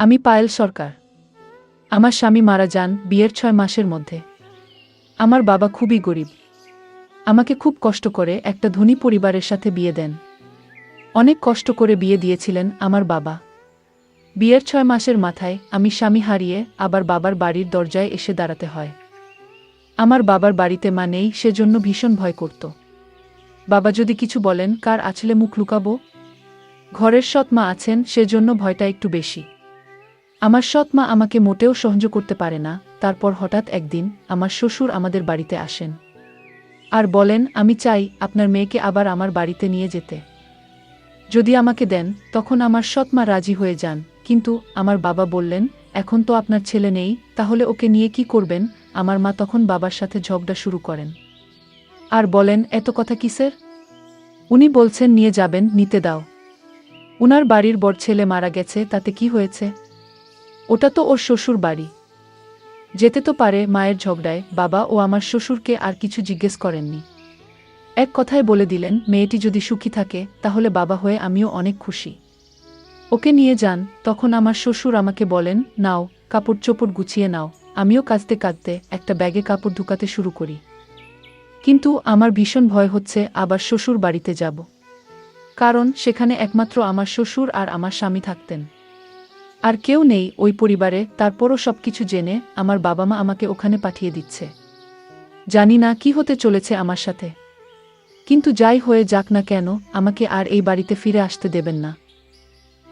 আমি পায়েল সরকার। আমার স্বামী মারা যান বিয়ের ৬ মাসের মধ্যে। আমার বাবা খুবই গরিব। আমাকে খুব কষ্ট করে একটা ধনী পরিবারের সাথে বিয়ে দেন। অনেক কষ্ট করে বিয়ে দিয়েছিলেন আমার বাবা। বিয়ের ৬ মাসের মাথায় আমি স্বামী হারিয়ে আবার বাবার বাড়ির দরজায় এসে দাঁড়াতে হয়। আমার বাবার বাড়িতে মা নেই, সেজন্য ভীষণ ভয় করত। বাবা যদি কিছু বলেন কার আঁচলে মুখ লুকাবো? ঘরের সৎ মা আছেন, সেজন্য ভয়টা একটু বেশি। আমার সৎ মা আমাকে মোটেও সহ্য করতে পারে না। তারপর হঠাৎ একদিন আমার শ্বশুর আমাদের বাড়িতে আসেন আর বলেন, আমি চাই আপনার মেয়েকে আবার আমার বাড়িতে নিয়ে যেতে। যদি আমাকে দেন তখন আমার সৎ মা রাজি হয়ে যান, কিন্তু আমার বাবা বললেন, এখন তো আপনার ছেলে নেই, তাহলে ওকে নিয়ে কি করবেন? আমার মা তখন বাবার সাথে ঝগড়া শুরু করেন আর বলেন, এত কথা কিসের? উনি বলছেন নিয়ে যাবেন, নিতে দাও। উনার বাড়ির বড় ছেলে মারা গেছে, তাতে কি হয়েছে? ওটা তো ওর শ্বশুর বাড়ি, যেতে তো পারে। মায়ের ঝগড়ায় বাবা ও আমার শ্বশুরকে আর কিছু জিজ্ঞেস করেননি। এক কথায় বলে দিলেন, মেয়েটি যদি সুখী থাকে তাহলে বাবা হয়ে আমিও অনেক খুশি। ওকে নিয়ে যান। তখন আমার শ্বশুর আমাকে বলেন, নাও, কাপড় চোপড় গুছিয়ে নাও। আমিও কাঁদতে কাঁদতে একটা ব্যাগে কাপড় ঢুকাতে শুরু করি। কিন্তু আমার ভীষণ ভয় হচ্ছে আবার শ্বশুর বাড়িতে যাব, কারণ সেখানে একমাত্র আমার শ্বশুর আর আমার স্বামী থাকতেন, আর কেউ নেই ওই পরিবারে। তারপরও সবকিছু জেনে আমার বাবা মা আমাকে ওখানে পাঠিয়ে দিচ্ছে। জানি না কি হতে চলেছে আমার সাথে, কিন্তু যাই হয়ে যাক না কেন, আমাকে আর এই বাড়িতে ফিরে আসতে দেবেন না।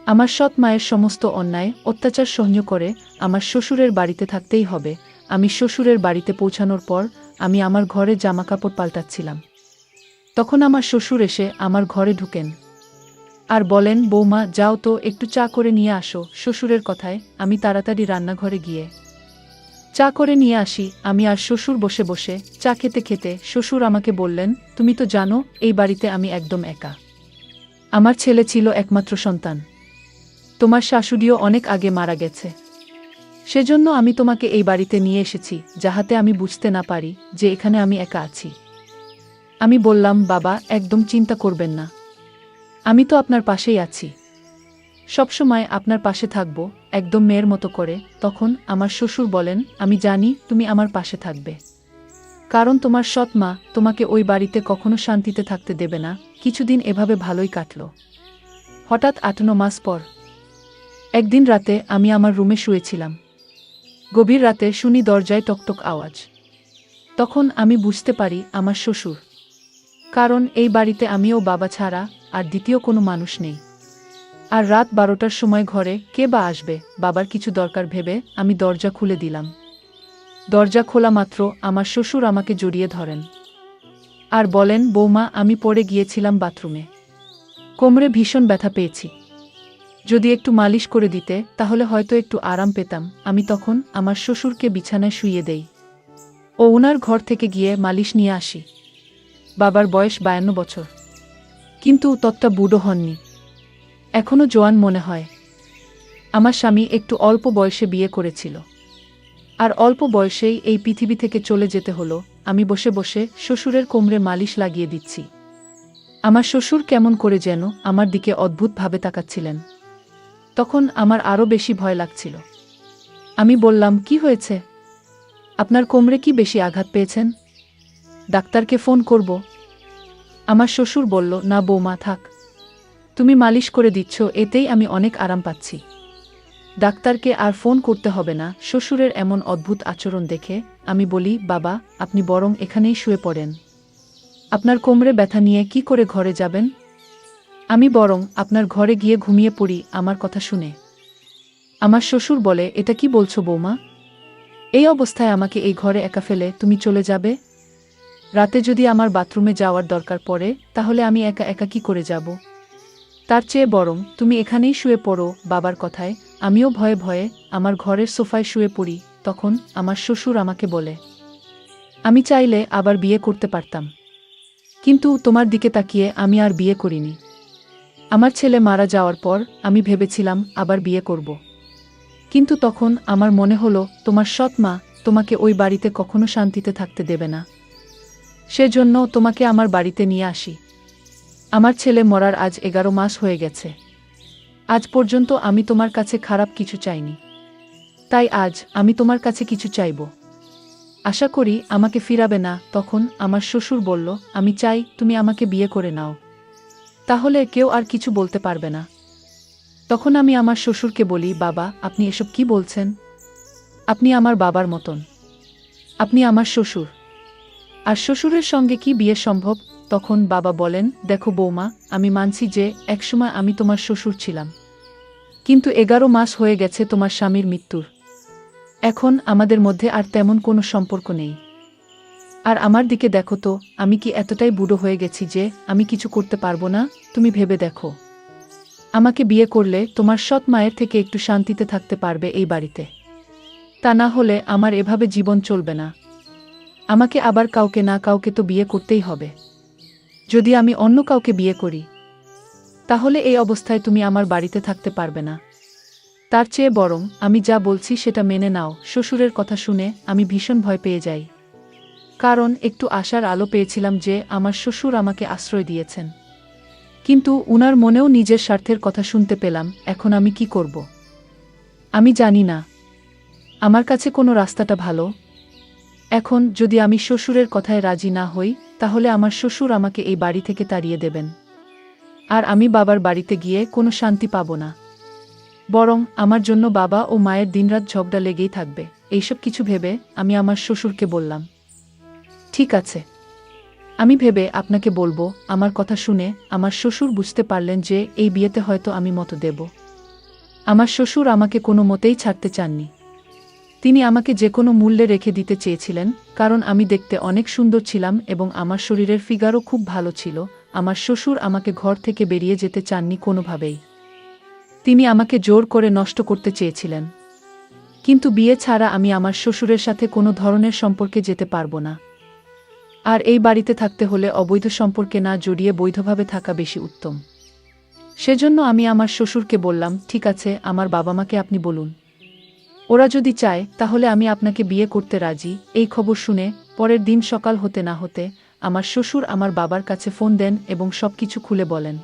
আমার সৎ মায়ের সমস্ত অন্যায় অত্যাচার সহ্য করে আমার শ্বশুরের বাড়িতে থাকতেই হবে। আমি শ্বশুরের বাড়িতে পৌঁছানোর পর আমি আমার ঘরে জামাকাপড় পাল্টাচ্ছিলাম। তখন আমার শ্বশুর এসে আমার ঘরে ঢুকেন আর বলেন, বৌমা যাও তো, একটু চা করে নিয়ে আসো। শ্বশুরের কথায় আমি তাড়াতাড়ি রান্নাঘরে গিয়ে চা করে নিয়ে আসি। আমি আর শ্বশুর বসে বসে চা খেতে খেতে শ্বশুর আমাকে বললেন, তুমি তো জানো এই বাড়িতে আমি একদম একা। আমার ছেলে ছিল একমাত্র সন্তান। তোমার শাশুড়িও অনেক আগে মারা গেছে। সেজন্য আমি তোমাকে এই বাড়িতে নিয়ে এসেছি, যাহাতে আমি বুঝতে না পারি যে এখানে আমি একা আছি। আমি বললাম, বাবা একদম চিন্তা করবেন না, আমি তো আপনার পাশেই আছি, সবসময় আপনার পাশে থাকব, একদম মেয়ের মতো করে। তখন আমার শ্বশুর বলেন, আমি জানি তুমি আমার পাশে থাকবে, কারণ তোমার সৎ মা তোমাকে ওই বাড়িতে কখনো শান্তিতে থাকতে দেবে না। কিছুদিন এভাবে ভালোই কাটল। হঠাৎ ৮-৯ মাস পর একদিন রাতে আমি আমার রুমে শুয়েছিলাম। গভীর রাতে শুনি দরজায় টকটক আওয়াজ। তখন আমি বুঝতে পারি আমার শ্বশুর, কারণ এই বাড়িতে আমিও বাবা ছাড়া আর দ্বিতীয় কোনো মানুষ নেই। আর রাত ১২টার সময় ঘরে কে বা আসবে, বাবার কিছু দরকার ভেবে আমি দরজা খুলে দিলাম। দরজা খোলা মাত্র আমার শ্বশুর আমাকে জড়িয়ে ধরেন আর বলেন, বৌমা আমি পড়ে গিয়েছিলাম বাথরুমে, কোমরে ভীষণ ব্যথা পেয়েছি, যদি একটু মালিশ করে দিতে তাহলে হয়তো একটু আরাম পেতাম। আমি তখন আমার শ্বশুরকে বিছানায় শুইয়ে দেই ও উনার ঘর থেকে গিয়ে মালিশ নিয়ে আসি। বাবার বয়স ৫২ বছর, কিন্তু ততটা বুড়ো হননি, এখনো জোয়ান মনে হয়। আমার স্বামী একটু অল্প বয়সে বিয়ে করেছিল, আর অল্প বয়সেই এই পৃথিবী থেকে চলে যেতে হলো। আমি বসে বসে শ্বশুরের কোমরে মালিশ লাগিয়ে দিচ্ছি। আমার শ্বশুর কেমন করে যেন আমার দিকে অদ্ভুতভাবে তাকাচ্ছিলেন। তখন আমার আরও বেশি ভয় লাগছিল। আমি বললাম, কি হয়েছে? আপনার কোমরে কি বেশি আঘাত পেয়েছেন? ডাক্তারকে ফোন করব? আমার শ্বশুর বলল, না বৌমা থাক, তুমি মালিশ করে দিচ্ছ, এতেই আমি অনেক আরাম পাচ্ছি, ডাক্তারকে আর ফোন করতে হবে না। শ্বশুরের এমন অদ্ভুত আচরণ দেখে আমি বলি, বাবা আপনি বরং এখানেই শুয়ে পড়েন, আপনার কোমরে ব্যথা নিয়ে কি করে ঘরে যাবেন? আমি বরং আপনার ঘরে গিয়ে ঘুমিয়ে পড়ি আমার কথা শুনে। আমার শ্বশুর বলে, এটা কি বলছো বৌমা? এই অবস্থায় আমাকে এই ঘরে একা ফেলে তুমি চলে যাবে? রাতে যদি আমার বাথরুমে যাওয়ার দরকার পড়ে তাহলে আমি একা একা কি করে যাব? তার চেয়ে বরং তুমি এখানেই শুয়ে পড়ো। বাবার কথায় আমিও ভয়ে ভয়ে আমার ঘরের সোফায় শুয়ে পড়ি। তখন আমার শ্বশুর আমাকে বলে, আমি চাইলে আবার বিয়ে করতে পারতাম, কিন্তু তোমার দিকে তাকিয়ে আমি আর বিয়ে করিনি। আমার ছেলে মারা যাওয়ার পর আমি ভেবেছিলাম আবার বিয়ে করব, কিন্তু তখন আমার মনে হলো তোমার সৎ মা তোমাকে ওই বাড়িতে কখনো শান্তিতে থাকতে দেবে না, সেজন্য তোমাকে আমার বাড়িতে নিয়ে আসি। আমার ছেলে মরার আজ ১১ মাস হয়ে গেছে। আজ পর্যন্ত আমি তোমার কাছে খারাপ কিছু চাইনি, তাই আজ আমি তোমার কাছে কিছু চাইব। আশা করি আমাকে ফিরাবে না। তখন আমার শ্বশুর বলল, আমি চাই তুমি আমাকে বিয়ে করে নাও, তাহলে কেউ আর কিছু বলতে পারবে না। তখন আমি আমার শ্বশুরকে বলি, বাবা, আপনি এসব কি বলছেন? আপনি আমার বাবার মতন, আপনি আমার শ্বশুর, আর শ্বশুরের সঙ্গে কি বিয়ে সম্ভব? তখন বাবা বলেন, দেখো বৌমা, আমি মানছি যে একসময় আমি তোমার শ্বশুর ছিলাম, কিন্তু 11 মাস হয়ে গেছে তোমার স্বামীর মৃত্যুর। এখন আমাদের মধ্যে আর তেমন কোনো সম্পর্ক নেই। আর আমার দিকে দেখো তো, আমি কি এতটাই বুড়ো হয়ে গেছি যে আমি কিছু করতে পারবো না? তুমি ভেবে দেখো, আমাকে বিয়ে করলে তোমার সৎ মায়ের থেকে একটু শান্তিতে থাকতে পারবে এই বাড়িতে, তা না হলে আমার এভাবে জীবন চলবে না। আমাকে আবার কাউকে না কাউকে তো বিয়ে করতেই হবে। যদি আমি অন্য কাউকে বিয়ে করি, তাহলে এই অবস্থায় তুমি আমার বাড়িতে থাকতে পারবে না। তার চেয়ে বরং আমি যা বলছি সেটা মেনে নাও। শ্বশুরের কথা শুনে আমি ভীষণ ভয় পেয়ে যাই, কারণ একটু আশার আলো পেয়েছিলাম যে আমার শ্বশুর আমাকে আশ্রয় দিয়েছেন, কিন্তু উনার মনেও নিজের স্বার্থের কথা শুনতে পেলাম। এখন আমি কি করব? আমি জানি না। আমার কাছে কোনো রাস্তাটা ভালো। এখন যদি আমি শ্বশুরের কথায় রাজি না হই, তাহলে আমার শ্বশুর আমাকে এই বাড়ি থেকে তাড়িয়ে দেবেন, আর আমি বাবার বাড়িতে গিয়ে কোনো শান্তি পাব না। বরং আমার জন্য বাবা ও মায়ের দিনরাত ঝগড়া লেগেই থাকবে। এইসব কিছু ভেবে আমি আমার শ্বশুরকে বললাম, ঠিক আছে, আমি ভেবে আপনাকে বলবো। আমার কথা শুনে আমার শ্বশুর বুঝতে পারলেন যে এই বিয়েতে হয়তো আমি মত দেব। আমার শ্বশুর আমাকে কোনো মতেই ছাড়তে চাননি। তিনি আমাকে যে কোনো মূল্যে রেখে দিতে চেয়েছিলেন, কারণ আমি দেখতে অনেক সুন্দর ছিলাম এবং আমার শরীরের ফিগারও খুব ভালো ছিল। আমার শ্বশুর আমাকে ঘর থেকে বেরিয়ে যেতে চাননি কোনোভাবেই। তিনি আমাকে জোর করে নষ্ট করতে চেয়েছিলেন। কিন্তু বিয়ে ছাড়া আমি আমার শ্বশুরের সাথে কোনো ধরনের সম্পর্কে যেতে পারবো না। আর এই বাড়িতে থাকতে হলে অবৈধ সম্পর্কে না জড়িয়ে বৈধভাবে থাকা বেশি উত্তম। সেজন্য আমি আমার শ্বশুরকে বললাম, ঠিক আছে, আমার বাবা মাকে আপনি বলুন। ওরা যদি চায় তাহলে আমি আপনাকে বিয়ে করতে রাজি। এই খবর শুনে পরের দিন সকাল হতে না হতে আমার শ্বশুর আমার বাবার কাছে ফোন দেন এবং সবকিছু খুলে বলেন।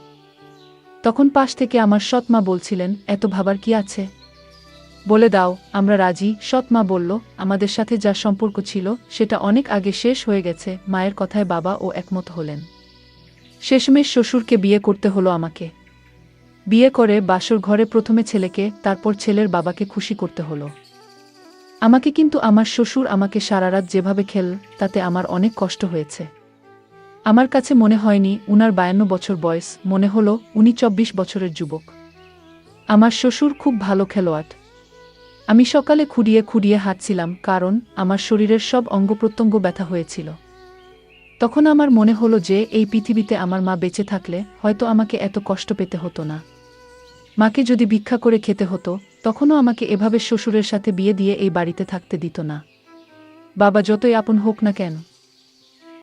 তখন পাশ থেকে আমার সৎ মা বলছিলেন, এত ভাবার কি আছে? বলে দাও, আমরা রাজি। সৎ মা বলল, আমাদের সাথে যা সম্পর্ক ছিল সেটা অনেক আগে শেষ হয়ে গেছে। মায়ের কথায় বাবা ও একমত হলেন। শেষমেশ শ্বশুরকে বিয়ে করতে হলো আমাকে। বিয়ে করে বাসর ঘরে প্রথমে ছেলেকে, তারপর ছেলের বাবাকে খুশি করতে হলো আমাকে। কিন্তু আমার শ্বশুর আমাকে সারারাত যেভাবে খেল, তাতে আমার অনেক কষ্ট হয়েছে। আমার কাছে মনে হয়নি উনার 52 বছর বয়স, মনে হলো উনি 24 বছরের যুবক। আমার শ্বশুর খুব ভালো খেলোয়াড়। আমি সকালে খুঁড়িয়ে খুঁড়িয়ে হাঁটছিলাম, কারণ আমার শরীরের সব অঙ্গপ্রত্যঙ্গ ব্যথা হয়েছিল। তখন আমার মনে হলো যে এই পৃথিবীতে আমার মা বেঁচে থাকলে হয়তো আমাকে এত কষ্ট পেতে হতো না। মাকে যদি ভিক্ষা করে খেতে হতো, তখনও আমাকে এভাবে শ্বশুরের সাথে বিয়ে দিয়ে এই বাড়িতে থাকতে দিত না। বাবা যতই আপন হোক না কেন।